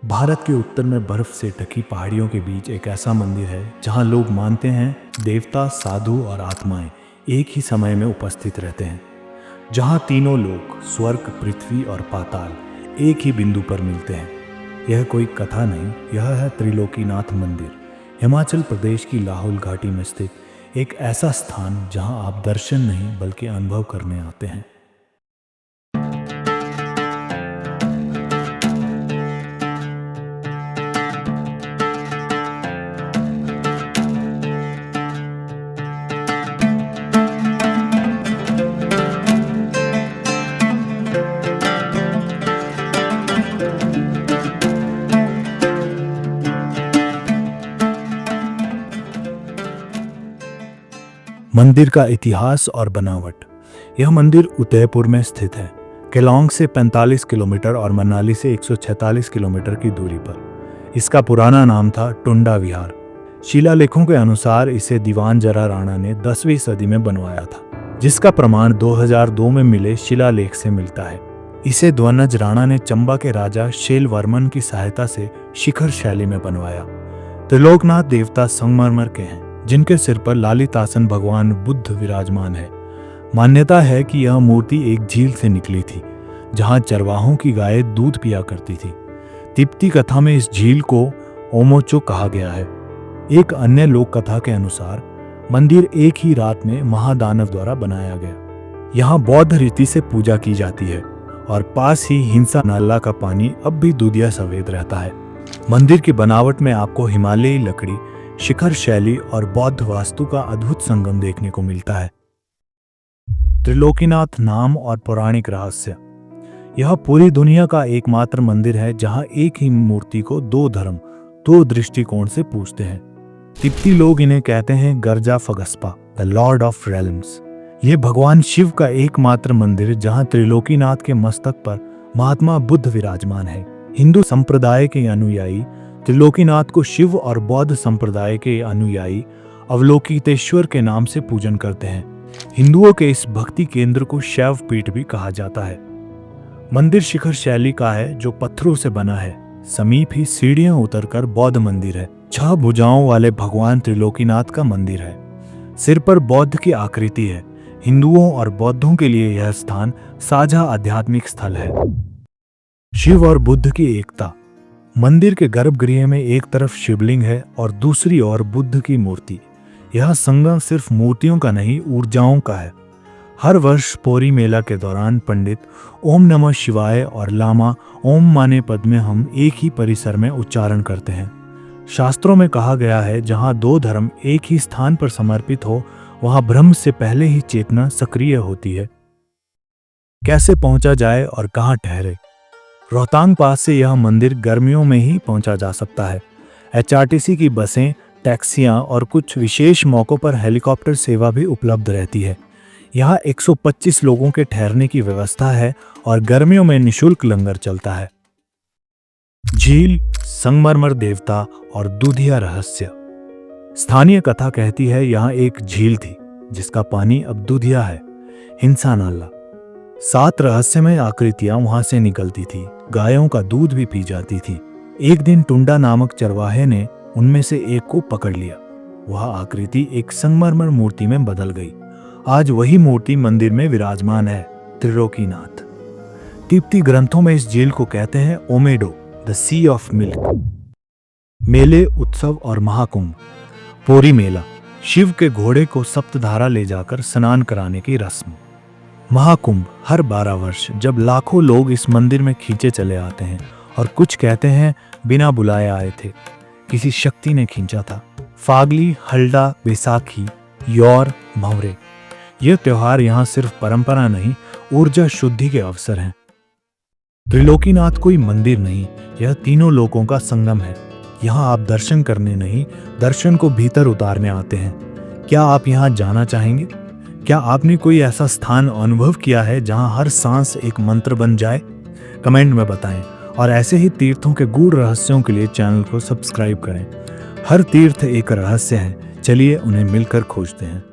भारत के उत्तर में बर्फ से ढकी पहाड़ियों के बीच एक ऐसा मंदिर है जहां लोग मानते हैं देवता, साधु और आत्माएं एक ही समय में उपस्थित रहते हैं। जहां तीनों लोक, स्वर्ग, पृथ्वी और पाताल एक ही बिंदु पर मिलते हैं। यह कोई कथा नहीं, यह है त्रिलोकीनाथ मंदिर, हिमाचल प्रदेश की लाहौल घाटी में स्थित एक ऐसा स्थान जहां आप दर्शन नहीं बल्कि अनुभव करने आते हैं। मंदिर का इतिहास और बनावट। यह मंदिर उदयपुर में स्थित है, केलोंग से 45 किलोमीटर और मनाली से 146 किलोमीटर की दूरी पर। इसका पुराना नाम था टुंडा विहार। शिलालेखों के अनुसार इसे दीवान जरा राणा ने 10वीं सदी में बनवाया था, जिसका प्रमाण 2002 में मिले शिलालेख से मिलता है। इसे ध्वनज राणा ने चंबा के राजा शैलवर्मन की सहायता से शिखर शैली में बनवाया। त्रिलोकनाथ देवता संगमरमर के हैं, जिनके सिर पर ललितासन भगवान बुद्ध विराजमान है। मान्यता है कि यह मूर्ति एक झील से निकली थी, जहां चरवाहों की गायें दूध पिया करती थी। तिब्बती कथा में इस झील को ओमोचो कहा गया है। एक अन्य लोक कथा के अनुसार मंदिर एक ही रात में महादानव द्वारा बनाया गया। यहाँ बौद्ध रीति से पूजा की जाती है और पास ही हिंसा नाला का पानी अब भी दूधिया सफेद रहता है। मंदिर की बनावट में आपको हिमालयी लकड़ी, शिखर शैली और बौद्ध वास्तु का अद्भुत संगम देखने को मिलता है। त्रिलोकीनाथ नाम और पौराणिक रहस्य। यह पूरी दुनिया का एकमात्र मंदिर है जहां एक ही मूर्ति को दो धर्म, दो दृष्टिकोण से पूजते हैं। तिब्बती लोग इन्हें कहते हैं गर्जा फगस्पा, द लॉर्ड ऑफ रेल्म्स। ये भगवान शिव का एकमात्र मंदिर जहां त्रिलोकीनाथ के मस्तक पर महात्मा बुद्ध विराजमान है। हिंदू संप्रदाय के अनुयायी त्रिलोकीनाथ को शिव और बौद्ध संप्रदाय के अनुयायी अवलोकितेश्वर के नाम से पूजन करते हैं। हिंदुओं के इस भक्ति केंद्र को शैव पीठ भी कहा जाता है। मंदिर शिखर शैली का है, जो पत्थरों से बना है। समीप ही सीढ़ियां उतरकर बौद्ध मंदिर है। 6 भुजाओं वाले भगवान त्रिलोकीनाथ का मंदिर है। सिर पर बौद्ध की आकृति है। हिंदुओं और बौद्धों के लिए यह स्थान साझा आध्यात्मिक स्थल है। शिव और बुद्ध की एकता। मंदिर के गर्भगृह में एक तरफ शिवलिंग है और दूसरी ओर बुद्ध की मूर्ति। यह संगम सिर्फ मूर्तियों का नहीं, ऊर्जाओं का है। हर वर्ष पोरी मेला के दौरान पंडित ओम नमः शिवाय और लामा ओम माने पद में हम एक ही परिसर में उच्चारण करते हैं। शास्त्रों में कहा गया है, जहां दो धर्म एक ही स्थान पर समर्पित हो, वहां ब्रह्म से पहले ही चेतना सक्रिय होती है। कैसे पहुंचा जाए और कहां ठहरे? रोहतांग पास से यह मंदिर गर्मियों में ही पहुंचा जा सकता है। HRTC की बसें, टैक्सियां और कुछ विशेष मौकों पर हेलीकॉप्टर सेवा भी उपलब्ध रहती है। यहाँ 125 लोगों के ठहरने की व्यवस्था है और गर्मियों में निशुल्क लंगर चलता है। झील, संगमरमर देवता और दूधिया रहस्य। स्थानीय कथा कहती है यहाँ एक झील थी जिसका पानी अब दूधिया है, हिंसा नाला। 7 रहस्यमय आकृतियां वहां से निकलती थी। गायों का दूध भी पी जाती थी। एक दिन टुंडा नामक चरवाहे ने उनमें से एक को पकड़ लिया। वह आकृति एक संगमरमर मूर्ति में बदल गई। आज वही मूर्ति मंदिर में विराजमान है, त्रिलोकीनाथ। तिब्बती ग्रंथों में इस झील को कहते हैं ओमेडो, द सी ऑफ मिल्क। मेले, उत्सव और महाकुंभ। पोरी मेला, शिव के घोड़े को सप्तधारा ले जाकर स्नान कराने की रस्म। महाकुंभ, हर 12 वर्ष जब लाखों लोग इस मंदिर में खींचे चले आते हैं और कुछ कहते हैं बिना बुलाए आए थे, किसी शक्ति ने खींचा था। फागली, हल्डा, बैसाखी, यौर, मौरे, ये त्योहार यहाँ सिर्फ परंपरा नहीं, ऊर्जा शुद्धि के अवसर हैं। त्रिलोकीनाथ कोई मंदिर नहीं, यह तीनों लोकों का संगम है। यहाँ आप दर्शन करने नहीं, दर्शन को भीतर उतारने आते हैं। क्या आप यहाँ जाना चाहेंगे? क्या आपने कोई ऐसा स्थान अनुभव किया है जहां हर सांस एक मंत्र बन जाए? कमेंट में बताएं और ऐसे ही तीर्थों के गूढ़ रहस्यों के लिए चैनल को सब्सक्राइब करें। हर तीर्थ एक रहस्य है, चलिए उन्हें मिलकर खोजते हैं।